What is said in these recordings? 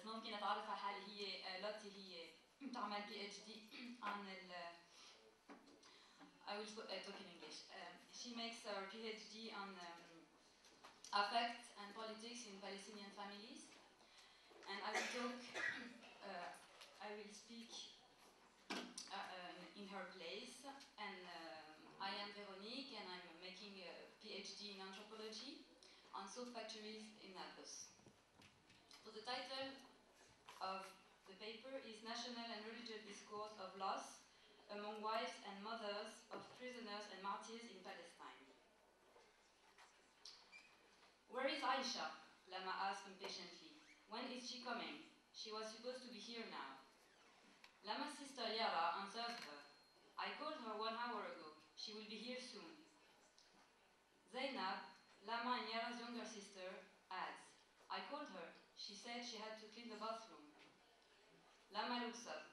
بس ممكن أتعرف على حالي. هي لوتي، هي تعمل PhD عن ال I will talk in English. She makes her PhD on affect and politics in Palestinian families, and I will talk. I will speak in her place. And I am Veronique, and I'm making a PhD in anthropology on soap factories in Naples. So the title of the paper is National and Religious Discourse of Loss among Wives and Mothers of Prisoners and Martyrs in Palestine. Where is Aisha? Lama asked impatiently. When is she coming? She was supposed to be here now. Lama's sister Yara answers her. I called her 1 hour ago. She will be here soon. Zainab, Lama and Yara's younger sister, adds. I called her. She said she had to clean the bathroom. Lama looks up.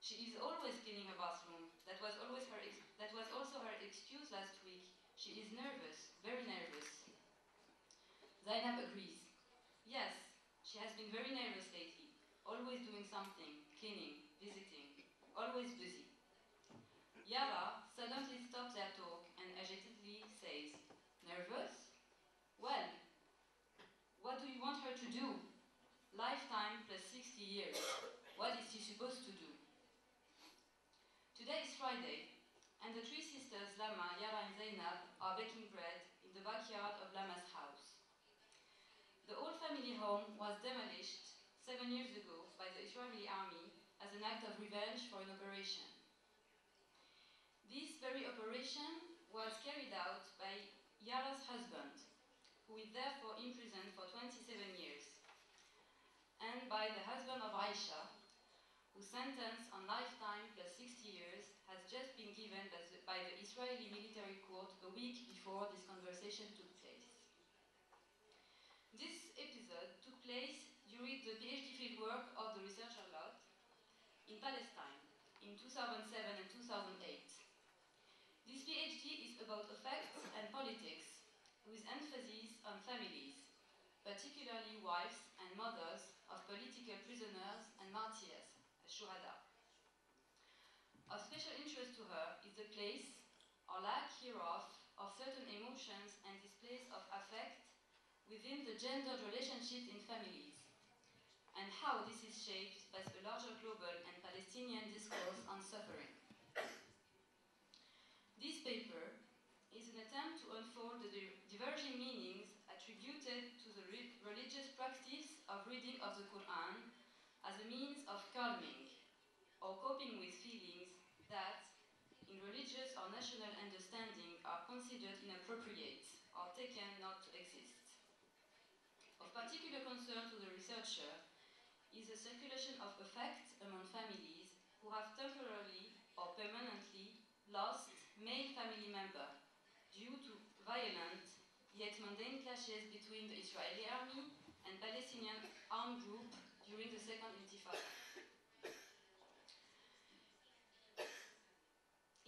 She is always cleaning her bathroom. That was also her excuse last week. She is nervous, very nervous. Zainab agrees. Yes, she has been very nervous lately. Always doing something, cleaning, visiting, always busy. Yara suddenly stops their talk and agitedly says, nervous? Well, what do you want her to do? Lifetime plus 60 years. What is she supposed to do? Today is Friday, and the 3 sisters, Lama, Yara, and Zainab, are baking bread in the backyard of Lama's house. The old family home was demolished 7 years ago by the Israeli army as an act of revenge for an operation. This very operation was carried out by Yara's husband, who is therefore imprisoned for 27 years, and by the husband of Aisha, whose sentence on lifetime plus 60 years has just been given by the Israeli military court a week before this conversation took place. This episode took place during the PhD fieldwork of the researcher Lot in Palestine in 2007 and 2008. This PhD is about affects and politics, with emphasis on families, particularly wives and mothers of political prisoners and martyrs, shuhada. Of special interest to her is the place, or lack hereof, of certain emotions and displays of affect within the gendered relationships in families, and how this is shaped by a larger global and Palestinian discourse on suffering. This paper is an attempt to unfold the diverging meanings attributed to the religious practice of reading of the Quran as a means of calming or coping with feelings that, in religious or national understanding, are considered inappropriate or taken not to exist. Of particular concern to the researcher is the circulation of affect among families who have temporarily or permanently lost male family member due to violent yet mundane clashes between the Israeli army and Palestinian armed group during the Second Intifada.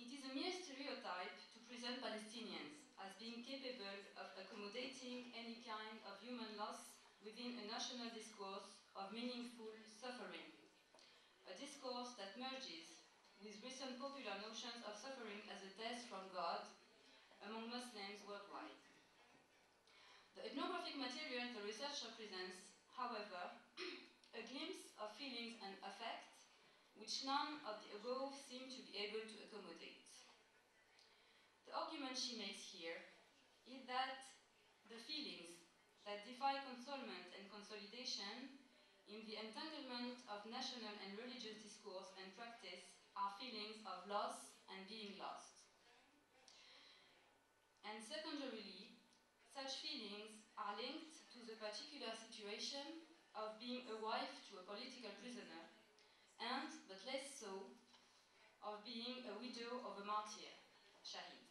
It is a mere stereotype to present Palestinians as being capable of accommodating any kind of human loss within a national discourse of meaningful suffering, a discourse that merges with recent popular notions of suffering as a test from God among Muslims worldwide. The ethnographic material the researcher presents, however, a glimpse of feelings and affect which none of the above seem to be able to accommodate. The argument she makes here is that the feelings that defy consolement and consolidation in the entanglement of national and religious discourse and practice are feelings of loss and being lost. And secondarily, such feelings are linked to the particular situation of being a wife to a political prisoner, and, but less so, of being a widow of a martyr, shahid.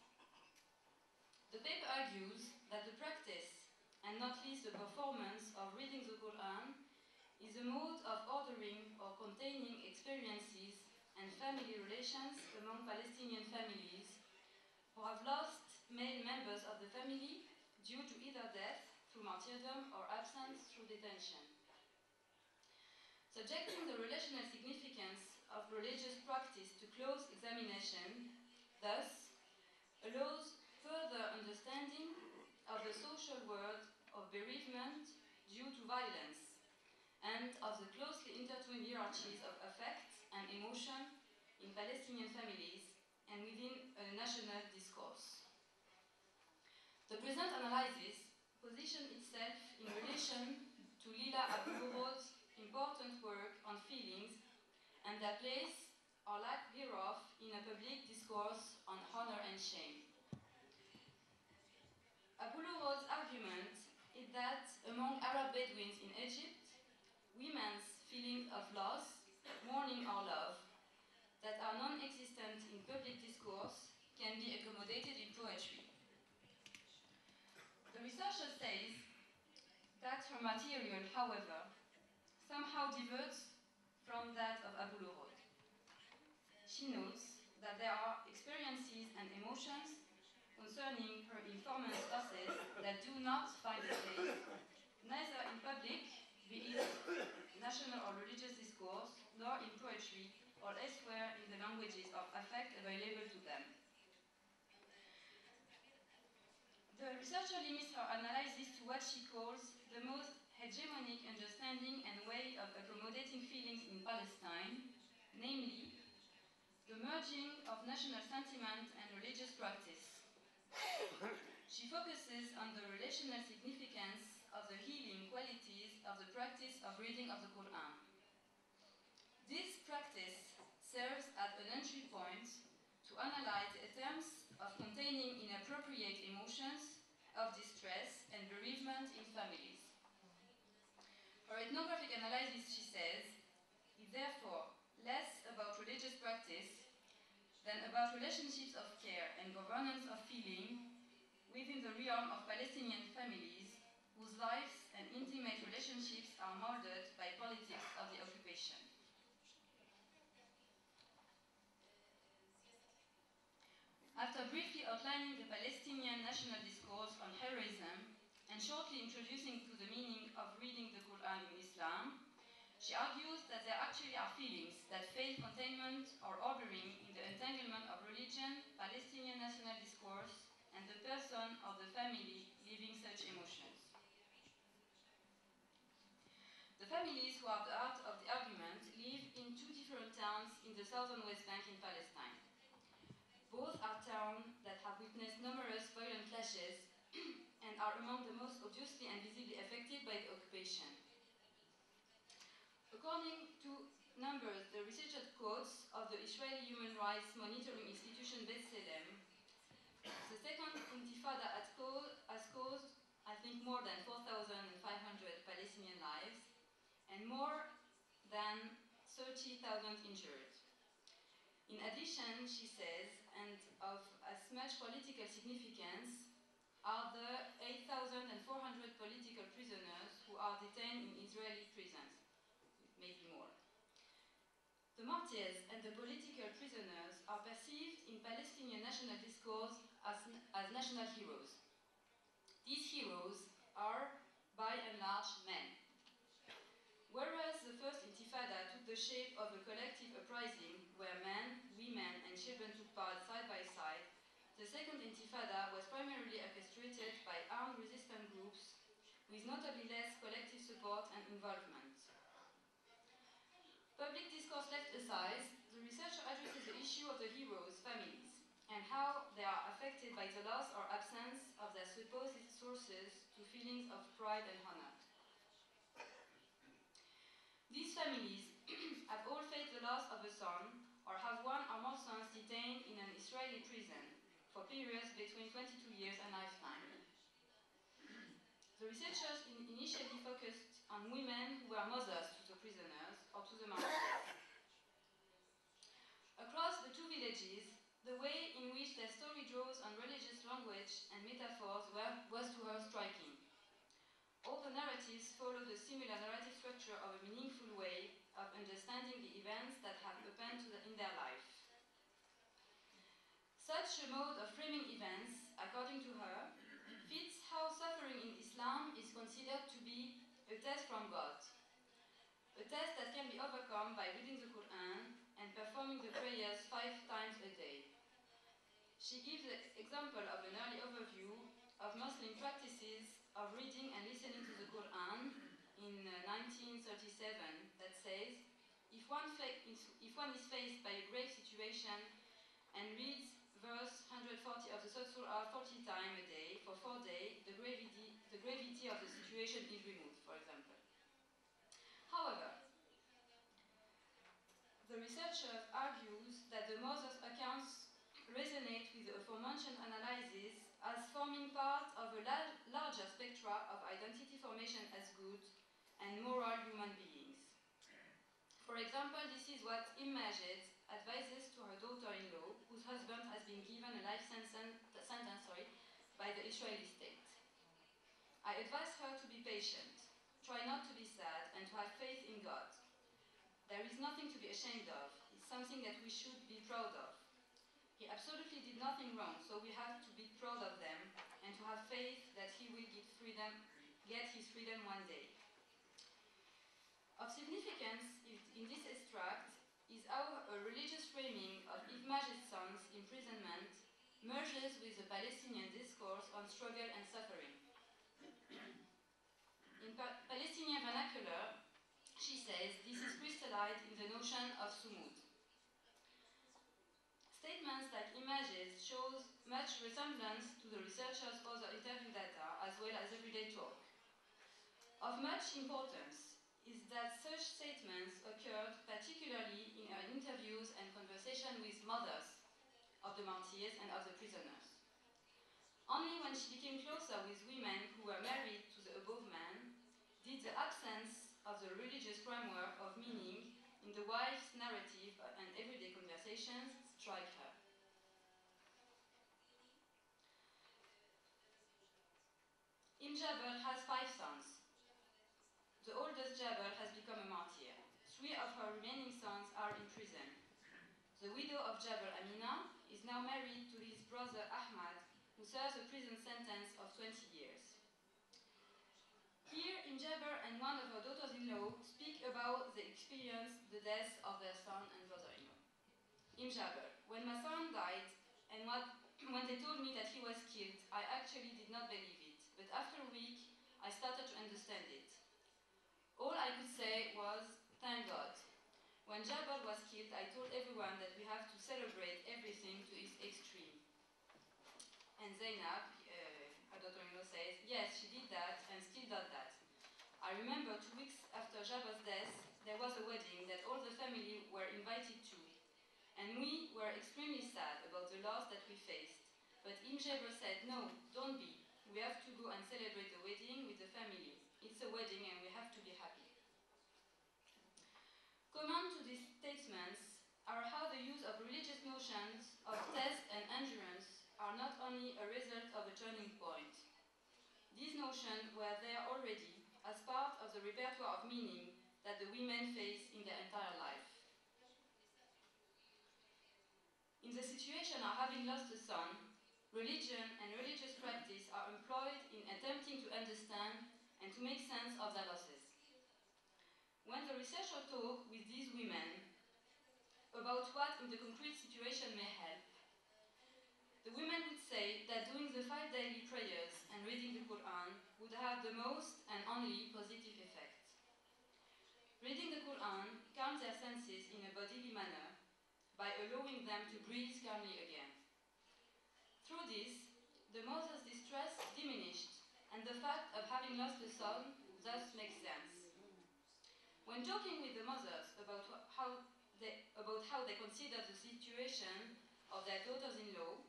The paper argues that the practice, and not least the performance of reading the Quran, is a mode of ordering or containing experiences and family relations among Palestinian families who have lost male members of the family due to either death through martyrdom or absence through detention. Subjecting the relational significance of religious practice to close examination, thus, allows further understanding of the social world of bereavement due to violence and of the closely intertwined hierarchies of affect and emotion in Palestinian families and within a national discourse. The present analysis positions itself in relation to Lila Abu-Lugh's important work on feelings and their place or lack thereof in a public discourse on honor and shame. Abu-Lugh's argument is that among Arab Bedouins in Egypt, women's feelings of loss, mourning or love that are non-existent in public discourse can be accommodated in poetry. The researcher says that her material, however, somehow diverges from that of Abu-Lugh. She notes that there are experiences and emotions concerning her informant classes that do not find a place, neither in public, be it national or religious discourse, nor in poetry or elsewhere in the languages of affect available to them. The researcher limits her analysis to what she calls the most hegemonic understanding and way of accommodating feelings in Palestine, namely, the merging of national sentiment and religious practice. She focuses on the relational significance of the healing qualities of the practice of reading of the Quran. This practice serves as an entry point to analyze the attempts of containing inappropriate emotions of distress and bereavement in families. Her ethnographic analysis, she says, is therefore less about religious practice than about relationships of care and governance of feeling within the realm of Palestinian families whose lives and intimate relationships are molded by politics of the occupation. After briefly outlining the Palestinian national discourse on heroism and shortly introducing to the meaning of reading the Quran in Islam, she argues that there actually are feelings that fail containment or ordering in the entanglement of religion, Palestinian national discourse, and the person or the family living such emotions. The families who are the heart of the argument live in two different towns in the southern West Bank in Palestine. Both are towns that have witnessed numerous violent clashes and are among the most obviously and visibly affected by the occupation. According to numbers, the researcher quotes of the Israeli human rights monitoring institution B'Tselem, the second intifada has caused, I think, more than 4,500 Palestinian lives and more than 30,000 injured. In addition, she says, and of as much political significance, are the 8,400 political prisoners who are detained in Israeli prisons, maybe more. The martyrs and the political prisoners are perceived in Palestinian national discourse as national heroes. These heroes are, by and large, men. Whereas the first intifada took the shape of a collective uprising where men, women, and children took part side by side, the second intifada was primarily orchestrated by armed resistance groups with notably less collective support and involvement. Public discourse left aside, the researcher addresses the issue of the heroes' families and how they are affected by the loss or absence of their supposed sources to feelings of pride and honor. These families have all faced the loss of a son or have one or more sons detained in an Israeli prison for periods between 22 years and lifetime. The researchers initially focused on women who were mothers to the prisoners or to the martyrs. Across the two villages, the way in which their story draws on religious language and metaphors was to her striking. All the narratives followed a similar narrative structure of a meaningful way of understanding the events that have happened in their life. Such a mode of framing events, according to her, fits how suffering in Islam is considered to be a test from God, a test that can overcome by reading the Quran and performing the prayers 5 times a day. She gives the example of an early overview of Muslim practices of reading and listening to the Quran in 1937 that says, if one is faced by a grave situation and reads verse 140 of the Surah 40 times a day for 4 days, the gravity of the situation is removed, for example. However, the researcher argues that the mother's accounts resonate with the aforementioned analysis as forming part of a larger spectrum of identity formation as good and moral human beings. For example, this is what In'ash advises to her daughter-in-law, whose husband has been given a life sentence by the Israeli state. I advise her to be patient, try not to be sad, and to have faith in God. There is nothing to be ashamed of. It's something that we should be proud of. He absolutely did nothing wrong, so we have to be proud of them and to have faith that he will get his freedom one day. Of significance in this extract is how a religious framing of In'ash's son's imprisonment merges with the Palestinian discourse on struggle and suffering. In Palestinian vernacular, she says this is crystallized in the notion of sumud. Statements like In'ash's shows much resemblance to the researcher's other interview data as well as everyday talk. Of much importance is that such statements occurred particularly in her interviews and conversation with mothers of the martyrs and of the prisoners. Only when she became closer with women who were married to the above man did the absence of the religious framework of meaning in the wife's narrative and everyday conversations strike her. Jabal has 5 sons. The oldest Jabal has become a martyr. 3 of her remaining sons are in prison. The widow of Jabal, Amina, is now married to his brother Ahmad, who serves a prison sentence of 20 years. Here, Jabal and one of her daughters-in-law speak about the death of their son and brother-in-law. Jabal, when my son died, and when they told me that he was killed, I actually did not believe it. But after a week, I started to understand it. All I could say was, thank God. When Jabal was killed, I told everyone that we have to celebrate everything to its extreme. And Zainab, her daughter-in-law, says, yes, she did that and still does that. I remember 2 weeks after Jabal's death, there was a wedding that all the family were invited to. And we were extremely sad about the loss that we faced. But Jabal said, no, don't be. We have to go and celebrate the wedding with the family. It's a wedding and we have to be happy. Common to these statements are how the use of religious notions of test and endurance are not only a result of a turning point. These notions were there already as part of the repertoire of meaning that the women face in their entire life. In the situation of having lost a son, religion and religious practice are employed in attempting to understand and to make sense of their losses. When the researcher talked with these women about what in the concrete situation may help, the women would say that doing the 5 daily prayers and reading the Quran would have the most and only positive effect. Reading the Quran calms their senses in a bodily manner by allowing them to breathe calmly again. Through this, the mother's distress diminished, and the fact of having lost a son thus makes sense. When talking with the mothers about how they consider the situation of their daughters-in-law,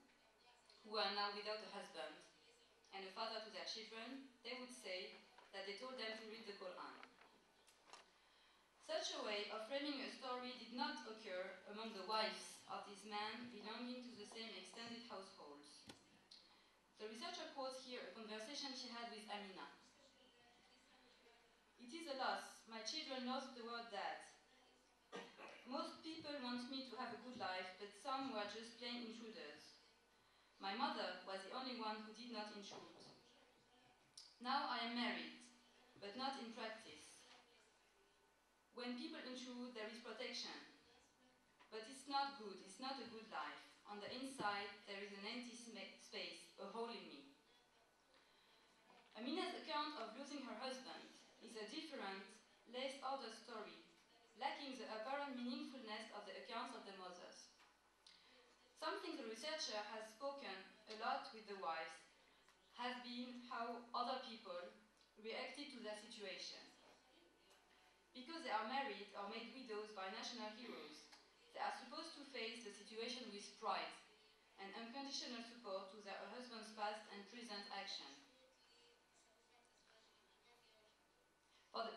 who are now without a husband and a father to their children, they would say that they told them to read the Quran. Such a way of framing a story did not occur among the wives of these men belonging to the same extended households. The researcher quotes here a conversation she had with Amina. It is a loss. My children lost the word dad. Most people want me to have a good life, but some were just plain intruders. My mother was the only one who did not intrude. Now I am married, but not in practice. When people intrude, there is protection. But it's not good, it's not a good life. On the inside, there is an empty space, a hole in me. Amina's account of losing her husband is a different, less ordered story, lacking the apparent meaningfulness of the accounts of the mothers. Something the researcher has spoken a lot with the wives has been how other people reacted to their situation. Because they are married or made widows by national heroes, they are supposed to face the situation with pride and unconditional support to their husband's past and present action.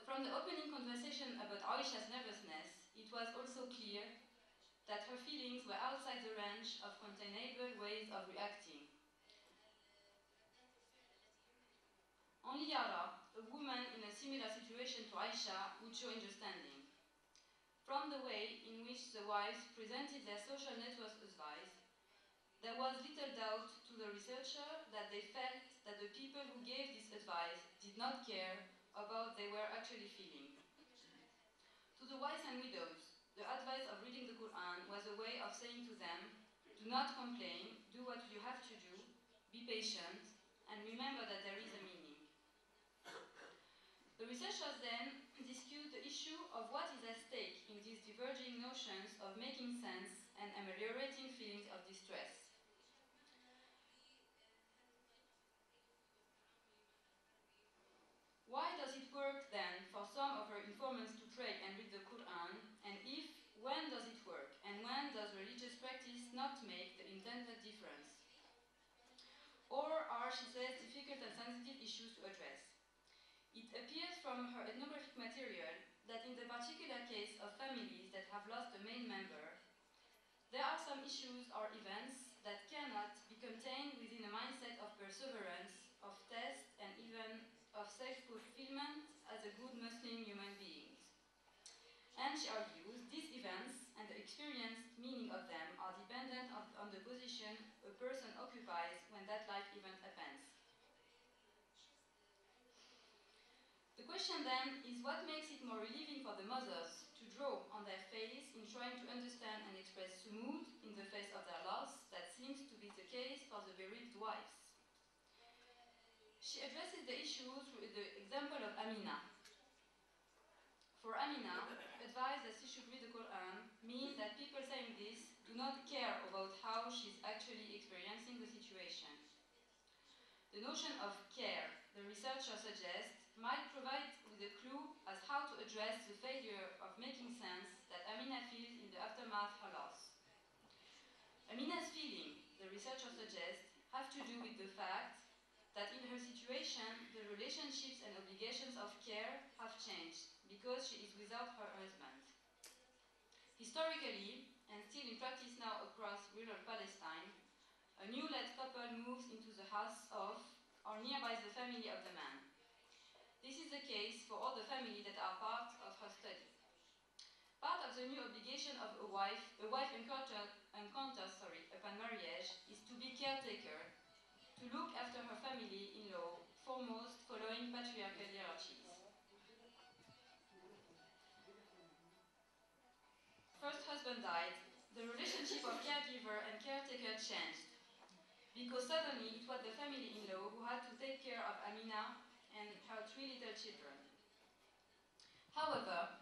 From the opening conversation about Aisha's nervousness, it was also clear that her feelings were outside the range of containable ways of reacting. Only Yara, a woman in a similar situation to Aisha, would show understanding. From the way in which the wives presented their social network advice, there was little doubt to the researcher that they felt that the people who gave this advice did not care about what they were actually feeling. To the wives and widows, the advice of reading the Quran was a way of saying to them, do not complain, do what you have to do, be patient, and remember that there is a meaning. The researchers then discussed the issue of what is at stake in these diverging notions of making sense and ameliorating feelings of distress. Why does it work then for some of her informants to pray and read the Quran, and if, when does it work, and when does religious practice not make the intended difference? Or are, she says, difficult and sensitive issues to address? It appears from her ethnographic material that in the particular case of families that have lost a main member, there are some issues or events that cannot be contained within a mindset of perseverance, of test, and even of self-fulfillment as a good Muslim human beings. And she argues, these events and the experienced meaning of them are dependent on the position a person occupies when that life event happens. The question then is what makes it more relieving for the mothers to draw on their faith in trying to understand and express mood in the face of their loss that seems to be the case for the bereaved wives. She addresses the issue through the example of Amina. For Amina, advice that she should read the Quran means that people saying this do not care about how she's actually experiencing the situation. The notion of care, the researcher suggests, might provide with a clue as how to address the failure of making sense that Amina feels in the aftermath of her loss. Amina's feeling, the researcher suggests, have to do with the fact that in her situation, the relationships and obligations of care have changed because she is without her husband. Historically, and still in practice now across rural Palestine, a newly-wed couple moves into the house of or nearby the family of the man. This is the case for all the families that are part of her study. Part of the new obligation of a wife encounters upon marriage is to be caretaker, to look after her family-in-law, foremost following patriarchal hierarchies. First husband died, the relationship of caregiver and caretaker changed, because suddenly it was the family-in-law who had to take care of Amina and her 3 little children. However,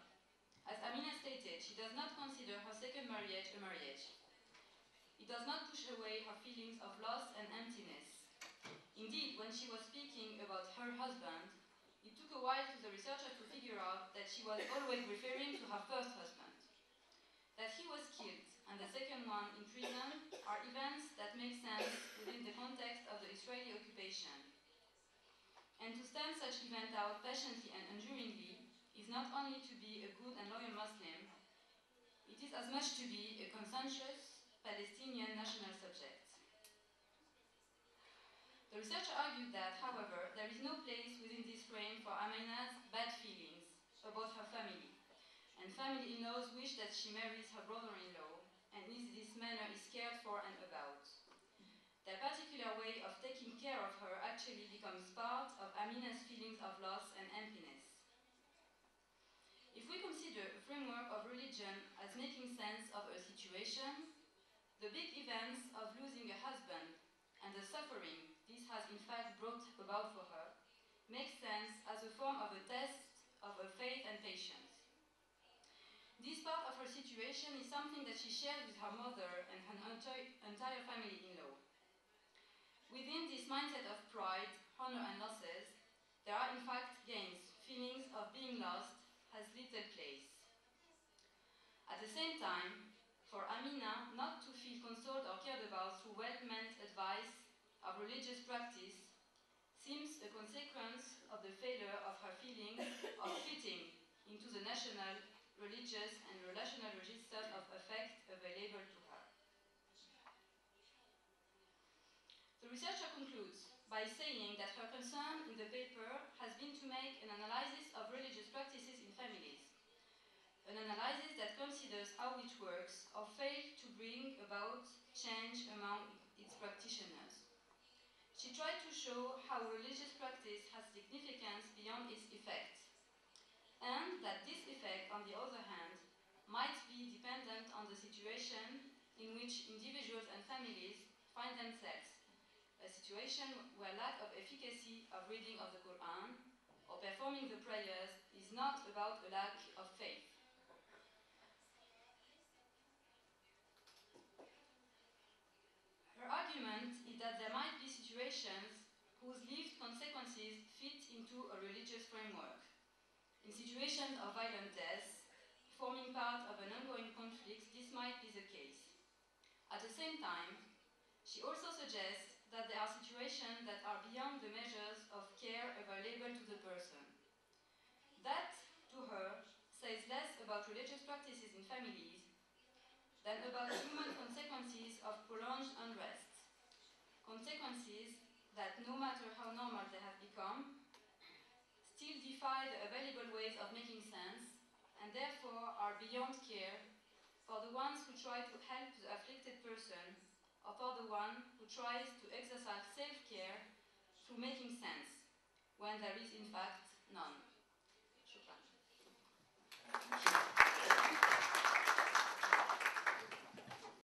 as Amina stated, she does not consider her second marriage a marriage. It does not push away her feelings of loss and emptiness. Indeed, when she was speaking about her husband, it took a while for the researcher to figure out that she was always referring to her first husband. That he was killed and the second one in prison are events that make sense within the context of the Israeli occupation. And to stand such event out patiently and enduringly is not only to be a good and loyal Muslim, it is as much to be a conscientious Palestinian national subject. The researcher argued that, however, there is no place within this frame for Amina's bad feelings about her family, and family-in-laws wish that she marries her brother-in-law, and in this manner is cared for and about. Their particular way of taking care of her actually becomes part of Amina's feelings of loss and emptiness. If we consider religion as making sense of a situation, the big events of losing a husband and the suffering this has in fact brought about for her make sense as a form of a test of her faith and patience. This part of her situation is something that she shared with her mother and her entire family-in-law. Within this mindset of pride, honor and losses, there are in fact gains. Feelings of being lost has little place. At the same time, for Amina not to feel consoled or cared about through well-meant advice of religious practice seems a consequence of the failure of her feeling of fitting into the national, religious and relational registers of affect available to her. The researcher concludes by saying that her concern in the paper has been to make an analysis of religious practices in families, an analysis that considers how it works or fails to bring about change among its practitioners. She tried to show how religious practice has significance beyond its effect, and that this effect, on the other hand, might be dependent on the situation in which individuals and families find themselves, a situation where lack of efficacy of reading of the Quran or performing the prayers is not about a lack of faith. Her argument is that there might be situations whose lived consequences fit into a religious framework. In situations of violent death, forming part of an ongoing conflict, this might be the case. At the same time, she also suggests that there are situations that are beyond the measures of care available to the person. That, to her, says less about religious practices in families than about human consequences of prolonged unrest. Consequences that, no matter how normal they have become, still defy the available ways of making sense, and therefore are beyond care for the ones who try to help the afflicted person, or for the one who tries to exercise self-care through making sense, when there is in fact none.